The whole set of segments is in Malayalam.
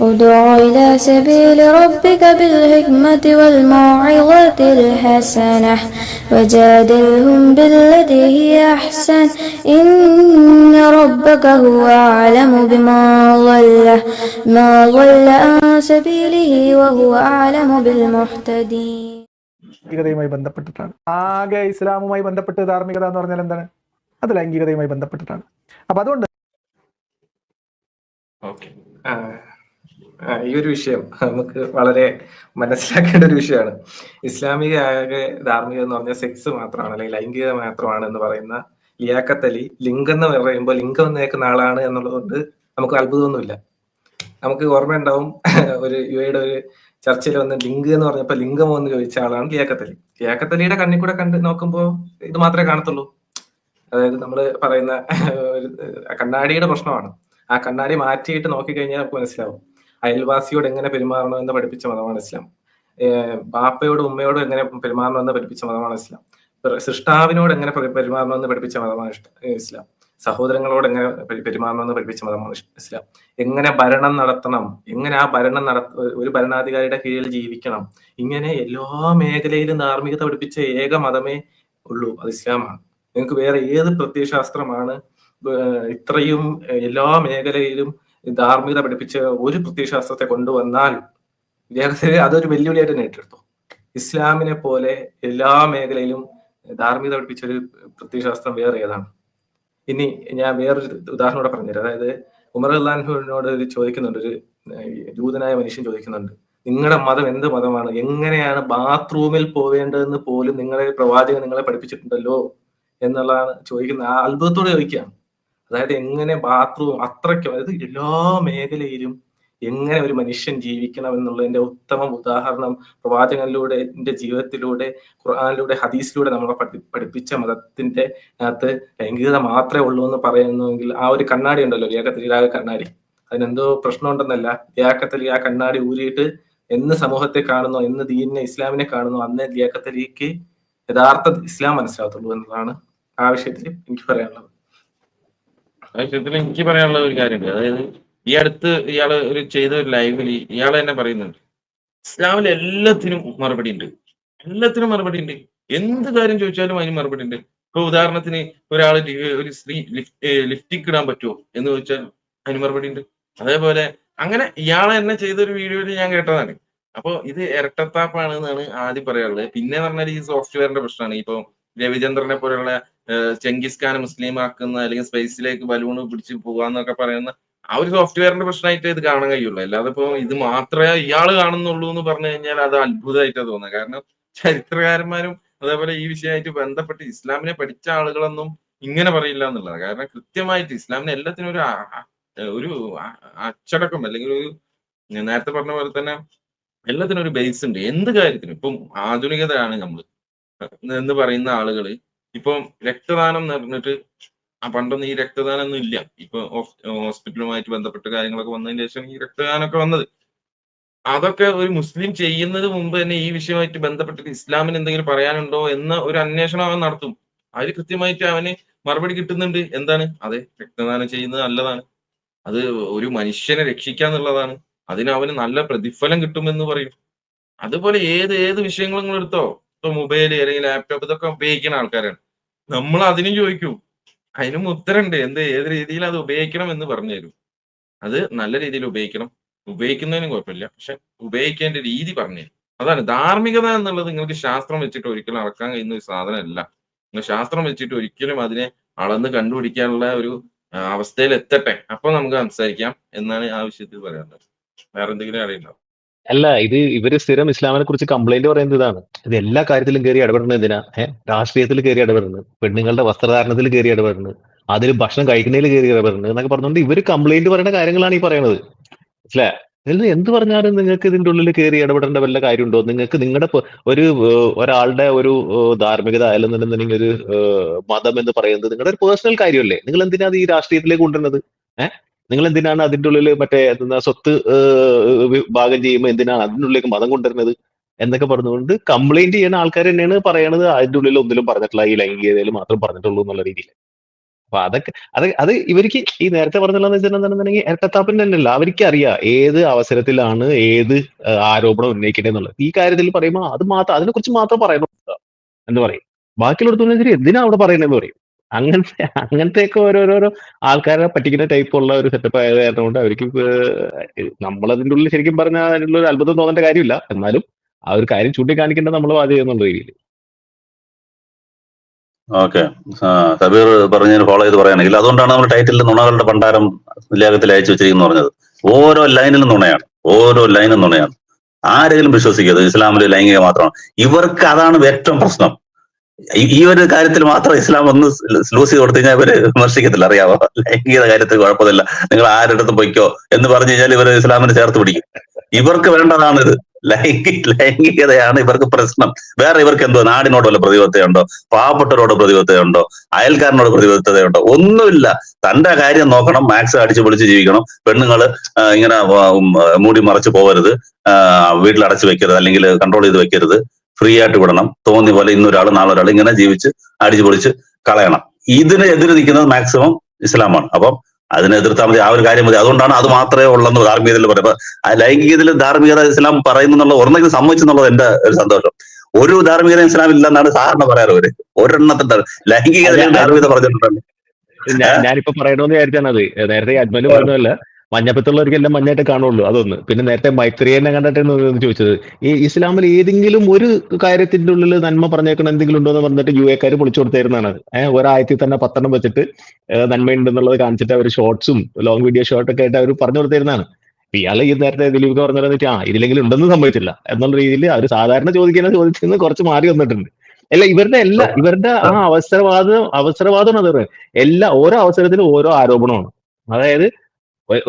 ادع إلى سبيل ربك بالحكمة والموعظة الحسنة وجادلهم بالتي هي أحسن إن ربك هو أعلم ما ضل عن سبيله وهو أعلم بالمهتدين. ലൈംഗികതയുമായി ബന്ധപ്പെട്ടിട്ടാണ്. ആകെ ഇസ്ലാമുമായി ബന്ധപ്പെട്ട് ധാർമ്മികത എന്ന് പറഞ്ഞാൽ എന്താണ്? അത് ലൈംഗികതയുമായി ബന്ധപ്പെട്ടിട്ടാണ്. അപ്പൊ അതുകൊണ്ട് ഈ ഒരു വിഷയം നമുക്ക് വളരെ മനസ്സിലാക്കേണ്ട ഒരു വിഷയമാണ്. ഇസ്ലാമിക ആകെ ധാർമ്മികത എന്ന് പറഞ്ഞാൽ സെക്സ് മാത്രമാണ്, അല്ലെങ്കിൽ ലൈംഗികത മാത്രമാണ് എന്ന് പറയുന്ന ലിയാഖത്ത് അലി ലിംഗം എന്ന് പറയുമ്പോൾ ലിംഗം എന്നേക്കുന്ന ആളാണ് എന്നുള്ളതുകൊണ്ട് നമുക്ക് അത്ഭുതമൊന്നുമില്ല. നമുക്ക് ഓർമ്മയുണ്ടാവും, ഒരു യുഎയുടെ ഒരു ചർച്ചയിൽ വന്ന് ലിംഗ് എന്ന് പറഞ്ഞപ്പോൾ ലിംഗമോ എന്ന് ചോദിച്ച ആളാണ് ലിയാഖത്ത് അലി. ലിയാഖത്ത് അലിയുടെ കണ്ണിൽ കൂടെ കണ്ട് നോക്കുമ്പോൾ ഇത് മാത്രമേ കാണത്തുള്ളൂ. അതായത് നമ്മൾ പറയുന്ന ഒരു കണ്ണാടിയുടെ പ്രശ്നമാണ്. ആ കണ്ണാടി മാറ്റിയിട്ട് നോക്കിക്കഴിഞ്ഞാൽ നമുക്ക് മനസ്സിലാവും. അയൽവാസിയോട് എങ്ങനെ പെരുമാറണം എന്ന് പഠിപ്പിച്ച മതമാണ് ഇസ്ലാം. ബാപ്പയോടും ഉമ്മയോടും എങ്ങനെ പെരുമാറണം എന്ന് പഠിപ്പിച്ച മതമാണ് ഇസ്ലാം. സൃഷ്ടാവിനോട് എങ്ങനെ പെരുമാറണം എന്ന് പഠിപ്പിച്ച മതമാണ് ഇസ്ലാം. സഹോദരങ്ങളോട് എങ്ങനെ പെരുമാറണം എന്ന് പഠിപ്പിച്ച മതമാണ് ഇസ്ലാം. എങ്ങനെ ഭരണം നടത്തണം, എങ്ങനെ ആ ഭരണം ഒരു ഭരണാധികാരിയുടെ കീഴിൽ ജീവിക്കണം, ഇങ്ങനെ എല്ലാ മേഖലയിലും ധാർമ്മികത പഠിപ്പിച്ച ഏക മതമേ ഉള്ളൂ, അത് ഇസ്ലാമാണ്. നിങ്ങൾക്ക് വേറെ ഏത് പ്രത്യയശാസ്ത്രമാണ് ഇത്രയും എല്ലാ മേഖലയിലും ധാർമ്മികത പഠിപ്പിച്ച ഒരു പ്രത്യയശാസ്ത്രത്തെ കൊണ്ടുവന്നാൽ അതൊരു വെല്ലുവിളിയായിട്ട് തന്നെ ഏറ്റെടുത്തു. ഇസ്ലാമിനെ പോലെ എല്ലാ മേഖലയിലും ധാർമ്മികത പഠിപ്പിച്ച ഒരു പ്രത്യയശാസ്ത്രം വേറെ ഏതാണ്? ഇനി ഞാൻ വേറൊരു ഉദാഹരണം കൂടെ പറഞ്ഞുതരാം. അതായത് ഉമർ അള്ളാഹുവിനോട് ചോദിക്കുന്നുണ്ട്, ഒരു ജൂതനായ മനുഷ്യൻ ചോദിക്കുന്നുണ്ട്, നിങ്ങളുടെ മതം എന്ത് മതമാണ്? എങ്ങനെയാണ് ബാത്റൂമിൽ പോവേണ്ടതെന്ന് പോലും നിങ്ങളെ പ്രവാചകൻ നിങ്ങളെ പഠിപ്പിച്ചിട്ടുണ്ടല്ലോ എന്നുള്ളതാണ് ചോദിക്കുന്നത്. ആ അത്ഭുതത്തോടെ ചോദിക്കുകയാണ്. അതായത് എങ്ങനെ ബാത്റൂം അത്രയ്ക്കും, അതായത് എല്ലാ മേഖലയിലും എങ്ങനെ ഒരു മനുഷ്യൻ ജീവിക്കണം എന്നുള്ളതിന്റെ ഉത്തമ ഉദാഹരണം പ്രവാചകനിലൂടെ, എന്റെ ജീവിതത്തിലൂടെ, ഖുർആനിലൂടെ, ഹദീസിലൂടെ നമ്മളെ പഠിപ്പിച്ച മതത്തിന്റെ അകത്ത് ലൈംഗികത മാത്രമേ ഉള്ളൂ എന്ന് പറയുന്നുവെങ്കിൽ ആ ഒരു കണ്ണാടി ഉണ്ടല്ലോ, ലിയാഖത്ത് കണ്ണാടി, അതിനെന്തോ പ്രശ്നമുണ്ടെന്നല്ല. ലിയാഖത്ത് ആ കണ്ണാടി ഊരിയിട്ട് എന്ന് സമൂഹത്തെ കാണുന്നു, എന്ന് ദീനിനെ ഇസ്ലാമിനെ കാണുന്നു, അന്ന് ലിയാഖത്ത് അലിക്ക് യഥാർത്ഥ ഇസ്ലാം മനസ്സിലാകത്തുള്ളൂ എന്നതാണ് ആ വിഷയത്തിൽ എനിക്ക് പറയാനുള്ളത്. എനിക്ക് പറയാനുള്ള ഒരു കാര്യമുണ്ട്. അതായത് ഈ അടുത്ത് ഇയാള് ചെയ്ത ഒരു ലൈവിൽ ഇയാൾ തന്നെ പറയുന്നുണ്ട്, ഇസ്ലാമിൽ എല്ലാത്തിനും മറുപടി ഉണ്ട്, എല്ലാത്തിനും മറുപടി ഉണ്ട്. എന്ത് കാര്യം ചോദിച്ചാലും അതിന് മറുപടി ഉണ്ട്. ഇപ്പൊ ഉദാഹരണത്തിന് ഒരു സ്ത്രീ ലിഫ്റ്റിക്ക് ഇടാൻ പറ്റുമോ എന്ന് ചോദിച്ചാൽ അതിന് മറുപടി ഉണ്ട്. അതേപോലെ അങ്ങനെ ഇയാളെ തന്നെ ചെയ്തൊരു വീഡിയോയിൽ ഞാൻ കേട്ടതാണ്. അപ്പൊ ഇത് ഇരട്ടത്താപ്പാണ് എന്നാണ് ആദ്യം പറയാനുള്ളത്. പിന്നെ പറഞ്ഞാൽ ഈ സോഫ്റ്റ്വെയറിന്റെ പ്രശ്നമാണ്. ഇപ്പൊ രവിചന്ദ്രനെ പോലെയുള്ള ചെങ്കിസ് ഖാൻ മുസ്ലിം ആക്കുന്ന, അല്ലെങ്കിൽ സ്പേസിലേക്ക് ബലൂണ് പിടിച്ച് പോകാന്നൊക്കെ പറയുന്ന ആ ഒരു സോഫ്റ്റ്വെയറിന്റെ പ്രശ്നമായിട്ട് ഇത് കാണാൻ കഴിയുള്ളൂ. അല്ലാതെ ഇപ്പൊ ഇത് മാത്രമേ ഇയാള് കാണുന്നുള്ളൂ എന്ന് പറഞ്ഞു കഴിഞ്ഞാൽ അത് അത്ഭുതമായിട്ടാണ് തോന്നുന്നത്. കാരണം ചരിത്രകാരന്മാരും അതേപോലെ ഈ വിഷയമായിട്ട് ബന്ധപ്പെട്ട് ഇസ്ലാമിനെ പഠിച്ച ആളുകളൊന്നും ഇങ്ങനെ പറയില്ല എന്നുള്ളത്. കാരണം കൃത്യമായിട്ട് ഇസ്ലാമിന് എല്ലാത്തിനും ഒരു അച്ചടക്കം, അല്ലെങ്കിൽ ഒരു നേരത്തെ പറഞ്ഞ പോലെ തന്നെ എല്ലാത്തിനും ഒരു ബേസ് ഉണ്ട്. എന്ത് കാര്യത്തിനും. ഇപ്പം ആധുനികതയാണ് നമ്മൾ എന്ന് പറയുന്ന ആളുകള് ഇപ്പം രക്തദാനം എന്ന് പറഞ്ഞിട്ട്, പണ്ടൊന്നും ഈ രക്തദാനം ഒന്നും ഇല്ല. ഇപ്പൊ ഹോസ്പിറ്റലുമായിട്ട് ബന്ധപ്പെട്ട കാര്യങ്ങളൊക്കെ വന്നതിന് ശേഷം ഈ രക്തദാനമൊക്കെ വന്നത്. അതൊക്കെ ഒരു മുസ്ലിം ചെയ്യുന്നത് മുമ്പ് തന്നെ ഈ വിഷയമായിട്ട് ബന്ധപ്പെട്ടിട്ട് ഇസ്ലാമിന് എന്തെങ്കിലും പറയാനുണ്ടോ എന്ന ഒരു അന്വേഷണം അവൻ നടത്തും. അതിൽ കൃത്യമായിട്ട് അവന് മറുപടി കിട്ടുന്നുണ്ട്. എന്താണ്? അതെ, രക്തദാനം ചെയ്യുന്നത് നല്ലതാണ്, അത് ഒരു മനുഷ്യനെ രക്ഷിക്കാന്നുള്ളതാണ്, അതിന് അവന് നല്ല പ്രതിഫലം കിട്ടുമെന്ന് പറയും. അതുപോലെ ഏത് വിഷയങ്ങളും നിങ്ങൾ എടുത്തോ, ഇപ്പൊ മൊബൈല് അല്ലെങ്കിൽ ലാപ്ടോപ്പ് ഇതൊക്കെ ഉപയോഗിക്കുന്ന ആൾക്കാരാണ്. നമ്മൾ അതിനും ചോദിക്കൂ, അതിനും ഉത്തരമുണ്ട്. ഏത് രീതിയിൽ അത് ഉപയോഗിക്കണം എന്ന് പറഞ്ഞു തരും. അത് നല്ല രീതിയിൽ ഉപയോഗിക്കണം, ഉപയോഗിക്കുന്നതിനും കുഴപ്പമില്ല, പക്ഷെ ഉപയോഗിക്കേണ്ട രീതി പറഞ്ഞു തരും. അതാണ് ധാർമ്മികത എന്നുള്ളത്. നിങ്ങൾക്ക് ശാസ്ത്രം വെച്ചിട്ട് ഒരിക്കലും അളക്കാൻ കഴിയുന്ന ഒരു സാധനമല്ല. നിങ്ങൾ ശാസ്ത്രം വെച്ചിട്ട് ഒരിക്കലും അതിനെ അളന്ന് കണ്ടുപിടിക്കാനുള്ള ഒരു അവസ്ഥയിൽ എത്തട്ടെ, അപ്പൊ നമുക്ക് സംസാരിക്കാം എന്നാണ് ആ വിഷയത്തിൽ പറയാനുള്ളത്. വേറെ എന്തെങ്കിലും അറിയുണ്ടോ? അല്ല, ഇവര് സ്ഥിരം ഇസ്ലാമിനെ കുറിച്ച് കംപ്ലൈന്റ് പറയുന്നത് ഇതാണ്. ഇത് എല്ലാ കാര്യത്തിലും കയറി ഇടപെടുന്നത് എന്തിനാ? രാഷ്ട്രീയത്തിൽ കയറി ഇടപെടുന്നത്, പെണ്ണുങ്ങളുടെ വസ്ത്രധാരണത്തിൽ കയറി ഇടപെടുന്നത്, അതിൽ ഭക്ഷണം കഴിക്കുന്നതിൽ കയറി ഇടപെടുന്നത് എന്നൊക്കെ പറഞ്ഞുകൊണ്ട് ഇവര് കംപ്ലൈന്റ് പറയുന്ന കാര്യങ്ങളാണ് ഈ പറയുന്നത്. മനസ്സിലാ? ഇതിൽ എന്ത് പറഞ്ഞാലും നിങ്ങൾക്ക് ഇതിന്റെ ഉള്ളിൽ കയറി ഇടപെടേണ്ട വല്ല കാര്യമുണ്ടോ? നിങ്ങൾക്ക് നിങ്ങളുടെ ഒരാളുടെ ഒരു ധാർമ്മികത അല്ലെന്നുണ്ടെന്നുണ്ടെങ്കിൽ ഒരു മതം എന്ന് പറയുന്നത് നിങ്ങളുടെ ഒരു പേഴ്സണൽ കാര്യമല്ലേ? നിങ്ങൾ എന്തിനാ അത് ഈ രാഷ്ട്രീയത്തിലേക്ക് കൊണ്ടുവരുന്നത്? നിങ്ങൾ എന്തിനാണ് അതിന്റെ ഉള്ളിൽ മറ്റേ സ്വത്ത് ഭാഗം ചെയ്യുമ്പോൾ എന്തിനാണ് അതിന്റെ ഉള്ളിലേക്ക് മതം കൊണ്ടുവരുന്നത് എന്നൊക്കെ പറഞ്ഞുകൊണ്ട് കംപ്ലൈന്റ് ചെയ്യുന്ന ആൾക്കാർ തന്നെയാണ് പറയണത് അതിന്റെ ഉള്ളിൽ ഒന്നിലും പറഞ്ഞിട്ടില്ല, ഈ ലൈംഗികതയിൽ മാത്രം പറഞ്ഞിട്ടുള്ളൂ എന്നുള്ള രീതിയിൽ. അപ്പൊ അതൊക്കെ അത് ഇവർക്ക് ഈ നേരത്തെ പറഞ്ഞുള്ളതെന്ന് വെച്ചിട്ടുണ്ടെന്നുണ്ടെങ്കിൽ ഇരട്ടത്താപ്പിന്റെ തന്നെയല്ല, അവർക്ക് അറിയാം ഏത് അവസരത്തിലാണ് ഏത് ആരോപണം ഉന്നയിക്കേണ്ടതെന്നുള്ളത്. ഈ കാര്യത്തിൽ പറയുമ്പോൾ അത് മാത്രം അതിനെക്കുറിച്ച് മാത്രം പറയണം എന്ന് പറയും. ബാക്കിയുള്ളടത്തൊന്നും ശരി എന്തിനാ അവിടെ പറയണെന്ന് പറയും. അങ്ങനത്തെയൊക്കെ ഓരോരോരോ ആൾക്കാരെ പറ്റിക്കുന്ന ടൈപ്പ് ഉള്ള ഒരു സെറ്റപ്പ് ആയത് കാരണം കൊണ്ട് അവർക്ക് നമ്മളതിൻ്റെ ഉള്ളിൽ ശരിക്കും പറഞ്ഞാൽ അതിനുള്ള ഒരു അത്ഭുതം തോന്നേണ്ട കാര്യമില്ല. എന്നാലും ആ ഒരു കാര്യം ചൂണ്ടിക്കാണിക്കേണ്ടത് നമ്മൾ ബാധ്യത എന്നുള്ള രീതിയിൽ. ഓക്കെ, സബീർ പറഞ്ഞതിന് ഫോളോ ചെയ്ത് പറയുകയാണെങ്കിൽ അതുകൊണ്ടാണ് നമ്മൾ ടൈറ്റിൽ നുണകളുടെ ഭണ്ഡാരം ലേഖത്തിൽ അയച്ചു വെച്ചിരിക്കുന്നു പറഞ്ഞത്. ഓരോ ലൈനിലും നുണയാണ്, ഓരോ ലൈനും നുണയാണ്. ആരെങ്കിലും വിശ്വസിക്കരുത് ഇസ്ലാമിൽ ലൈംഗിക മാത്രമാണ്. ഇവർക്ക് അതാണ് ഏറ്റവും പ്രശ്നം. ഈ ഒരു കാര്യത്തിൽ മാത്രം ഇസ്ലാം ഒന്ന് ലൂസ് ചെയ്ത് കൊടുത്തു കഴിഞ്ഞാൽ ഇവര് വിമർശിക്കത്തില്ല, അറിയാവോ? ലൈംഗിക കാര്യത്തിൽ കുഴപ്പമില്ല, നിങ്ങൾ ആരുടെ പൊയ്ക്കോ എന്ന് പറഞ്ഞു കഴിഞ്ഞാൽ ഇവര് ഇസ്ലാമിനെ ചേർത്ത് പിടിക്കും. ഇവർക്ക് വേണ്ടതാണ് ഇത്, ലൈംഗികതയാണ് ഇവർക്ക് പ്രശ്നം. വേറെ ഇവർക്ക് എന്തോ നാടിനോട് വല്ല പ്രതിബദ്ധതയുണ്ടോ, പാവപ്പെട്ടവരോട് പ്രതിബദ്ധതയുണ്ടോ, അയൽക്കാരനോട് പ്രതിബദ്ധതയുണ്ടോ? ഒന്നുമില്ല. തന്റെ കാര്യം നോക്കണം, മാക്സ് അടിച്ചു പൊളിച്ച് ജീവിക്കണം. പെണ്ണുങ്ങള് ഇങ്ങനെ മൂടി മറച്ചു പോകരുത്, വീട്ടിൽ അടച്ചു വെക്കരുത്, അല്ലെങ്കിൽ കൺട്രോൾ ചെയ്ത് വെക്കരുത്, ഫ്രീ ആയിട്ട് വിടണം, തോന്നിയ പോലെ ഇന്നൊരാൾ നാളെ ഒരാൾ ഇങ്ങനെ ജീവിച്ച് അടിച്ചു പൊളിച്ച് കളയണം. ഇതിന് എതിര് നിൽക്കുന്നത് മാക്സിമം ഇസ്ലാമാണ്. അപ്പം അതിനെ എതിർത്താൽ മതി, ആ ഒരു കാര്യം മതി. അതുകൊണ്ടാണ് അത് മാത്രമേ ഉള്ളെന്ന് ധാർമ്മികതയിൽ പറയുന്നത്. ആ ലൈംഗികതയിൽ ധാർമ്മികത ഇസ്ലാം പറയുന്നുള്ള ഒരെണ്ണെങ്കിലും സമ്മതിച്ചെന്നുള്ളത് എന്റെ ഒരു സന്തോഷം. ഒരു ധാർമ്മികത ഇസ്ലാം ഇല്ലെന്നാണ് സാധാരണ പറയാറ് അവര്. ഒരെണ്ണത്തിന്റെ ലൈംഗികതയിൽ ധാർമ്മികത പറഞ്ഞിട്ടുണ്ട്. ഞാനിപ്പോ പറയണമെന്ന് വിചാരിച്ചാണ് അത്. നേരത്തെ അജ്മല് പറഞ്ഞതല്ല, മഞ്ഞപ്പത്തുള്ളവർക്കെല്ലാം മഞ്ഞായിട്ട് കാണുള്ളൂ, അതൊന്ന്. പിന്നെ നേരത്തെ മൈത്രിയെ കണ്ടിട്ടാണ് ചോദിച്ചത്, ഈ ഇസ്ലാമിൽ ഏതെങ്കിലും ഒരു കാര്യത്തിന്റെ ഉള്ളിൽ നന്മ പറഞ്ഞേക്കണം എന്തെങ്കിലും ഉണ്ടോ എന്ന് പറഞ്ഞിട്ട് യുഎക്കാർ പൊളിച്ചു കൊടുത്തായിരുന്നാണ്. ഒരായത്തിൽ തന്നെ 10 വെച്ചിട്ട് നന്മയുണ്ടെന്നുള്ളത് കാണിച്ചിട്ട് അവർ ഷോർട്സും ലോങ് വീഡിയോ ഷോർട്ടൊക്കെ ആയിട്ട് അവർ പറഞ്ഞു കൊടുത്തായിരുന്നാണ്. ഇയാൾ ഈ നേരത്തെ ദിലീപ് പറഞ്ഞത് ഇതിലെങ്കിലും ഉണ്ടെന്ന് സംഭവിച്ചില്ല എന്നുള്ള രീതിയിൽ അവർ സാധാരണ ചോദിച്ചെന്ന് കുറച്ച് മാറി വന്നിട്ടുണ്ട്. അല്ല, ഇവരുടെ ആ അവസരവാദം അത് ഓരോ അവസരത്തിലും ഓരോ ആരോപണമാണ്. അതായത്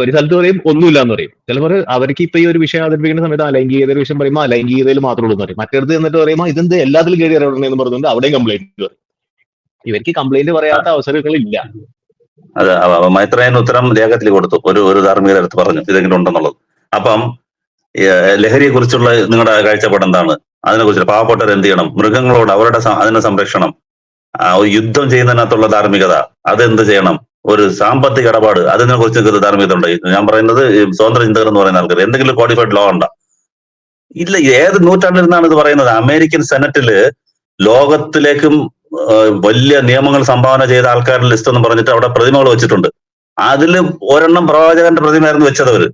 ഒരു സ്ഥലത്ത് പറയും ഒന്നുമില്ല എന്ന് പറയും, ചിലപ്പോൾ അവർക്ക് ഇപ്പൊ ഈ ഒരു വിഷയം അവതരിപ്പിക്കുന്ന സമയത്ത് ലൈംഗികതയുടെ വിഷയം പറയുമ്പോൾ ലൈംഗികതയിൽ മാത്രമേ ഉള്ളൂ എന്ന് പറയും. മറ്റേടത്ത് എന്നിട്ട് പറയുമ്പോൾ ഇതെന്ത് എല്ലാത്തിലും കയറി ഇറങ്ങണമെന്ന് പറഞ്ഞുകൊണ്ട് അവിടെയും കംപ്ലൈന്റ് പറയും. ഇവർക്ക് കംപ്ലൈന്റ് പറയാത്ത അവസരങ്ങളില്ല. അതെ, മൈത്രേയൻ ഉത്തരം ലേഖത്തിൽ കൊടുത്തു, ഒരു ധാർമ്മികത എടുത്ത് പറഞ്ഞു ഇതെങ്കിലും ഉണ്ടെന്നുള്ളത്. അപ്പം ലഹരിയെ കുറിച്ചുള്ള നിങ്ങളുടെ കാഴ്ചപ്പാട് എന്താണ്? അതിനെക്കുറിച്ച് പാവപ്പെട്ടവർ എന്ത് ചെയ്യണം, മൃഗങ്ങളോട് അവരുടെ അതിന്റെ സംരക്ഷണം, യുദ്ധം ചെയ്യുന്നതിനകത്തുള്ള ധാർമ്മികത അതെന്ത് ചെയ്യണം, ഒരു സാമ്പത്തിക ഇടപാട് അതിനെ കുറിച്ച് ധാർമ്മികത ഉണ്ട്. ഞാൻ പറയുന്നത് സ്വതന്ത്ര ചിന്തകർ എന്ന് പറയുന്ന ആൾക്കാർ എന്തെങ്കിലും കോഡിഫൈഡ് ലോ ഉണ്ടോ? ഇല്ല. ഏത് നൂറ്റാണ്ടിരുന്നാണ് ഇത് പറയുന്നത്? അമേരിക്കൻ സെനറ്റില് ലോകത്തിലേക്കും വലിയ നിയമങ്ങൾ സംഭാവന ചെയ്ത ആൾക്കാരുടെ ലിസ്റ്റ് എന്ന് പറഞ്ഞിട്ട് അവിടെ പ്രതിമകൾ വെച്ചിട്ടുണ്ട്. അതില് ഒരെണ്ണം പ്രവാചകന്റെ പ്രതിമയായിരുന്നു വെച്ചത്. അവര്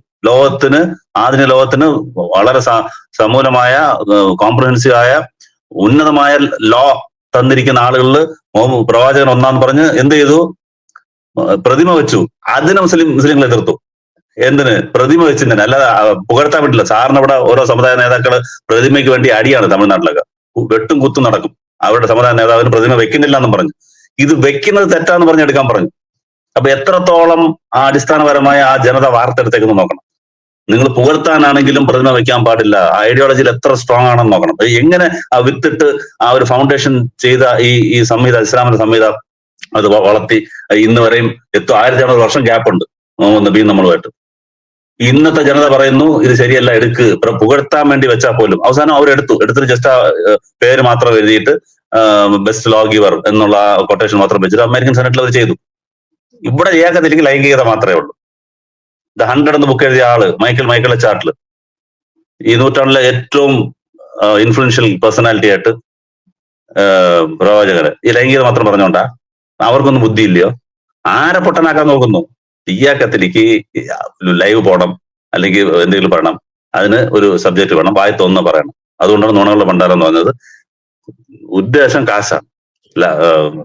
ആധുനിക ലോകത്തിന് വളരെ സമൂലമായ കോംപ്രഹെൻസീവ് ആയ ഉന്നതമായ ലോ തന്നിരിക്കുന്ന ആളുകളിൽ പ്രവാചകൻ ഒന്നാന്ന് പറഞ്ഞ് എന്ത് ചെയ്തു? പ്രതിമ വെച്ചു. അതിനെ മുസ്ലിങ്ങൾ എതിർത്തു. എന്തിന്? പ്രതിമ വെച്ചിട്ട് അല്ലാതെ പുകഴ്ത്താൻ പറ്റില്ല. സാറിന് ഇവിടെ ഓരോ സമുദായ നേതാക്കള് പ്രതിമയ്ക്ക് വേണ്ടി അടിയാണ്. തമിഴ്നാട്ടിലൊക്കെ വെട്ടും കുത്തും നടക്കും. അവരുടെ സമുദായ നേതാവിന് പ്രതിമ വെക്കുന്നില്ല എന്നും പറഞ്ഞു. ഇത് വെക്കുന്നത് തെറ്റാന്ന് പറഞ്ഞെടുക്കാൻ പറഞ്ഞു. അപ്പൊ എത്രത്തോളം ആ അടിസ്ഥാനപരമായ ആ ജനത വാർത്തെടുത്തേക്കെന്ന് നോക്കണം. നിങ്ങൾ പുകഴ്ത്താനാണെങ്കിലും പ്രതിമ വെക്കാൻ പാടില്ല. ഐഡിയോളജിയിൽ എത്ര സ്ട്രോങ് ആണെന്ന് നോക്കണം. എങ്ങനെ ആ വിത്തിട്ട് ആ ഒരു ഫൗണ്ടേഷൻ ചെയ്ത ഈ സംഹിത, ഇസ്ലാമിന്റെ സംഹിത അത് വളർത്തി ഇന്ന് വരെയും 1500 വർഷം ഗ്യാപ്പ് ഉണ്ട് നബിയും നമ്മളുമായിട്ട്. ഇന്നത്തെ ജനത പറയുന്നു ഇത് ശരിയല്ല, എടുക്ക്. പുകഴ്ത്താൻ വേണ്ടി വെച്ചാൽ പോലും അവസാനം എടുത്തിട്ട് ജസ്റ്റ് ആ പേര് മാത്രം എഴുതിയിട്ട് ബെസ്റ്റ് ലോ ഗിവർ എന്നുള്ള കൊട്ടേഷൻ മാത്രം വെച്ചിട്ട് അമേരിക്കൻ സെനറ്റിൽ അവർ ചെയ്തു. ഇവിടെ ഏകത്തിലേക്ക് ലൈംഗികത മാത്രമേ ഉള്ളൂ. ദ 100 എന്ന് ബുക്ക് എഴുതിയ ആള് മൈക്കിൾ ചാർട്ടിൽ ഈ നൂറ്റാണ്ടിലെ ഏറ്റവും ഇൻഫ്ലുവൻഷ്യൽ പേഴ്സണാലിറ്റി ആയിട്ട് പ്രവാചകര് ഈ ലൈംഗികത മാത്രം പറഞ്ഞോണ്ടാ? അവർക്കൊന്നും ബുദ്ധിയില്ലയോ? ആരെ പൊട്ടനാക്കാൻ നോക്കുന്നു? കത്തിലേക്ക് ലൈവ് പോകണം, അല്ലെങ്കിൽ എന്തെങ്കിലും പറയണം, അതിന് ഒരു സബ്ജക്ട് വേണം, വായി തോന്നുന്ന പറയണം. അതുകൊണ്ടാണ് നുണകളുടെ ഭണ്ഡാരം എന്ന് പറഞ്ഞത്. ഉദ്ദേശം കാശാണ്,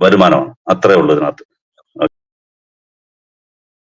വരുമാനമാണ്, അത്രേ ഉള്ളൂ ഇതിനകത്ത്.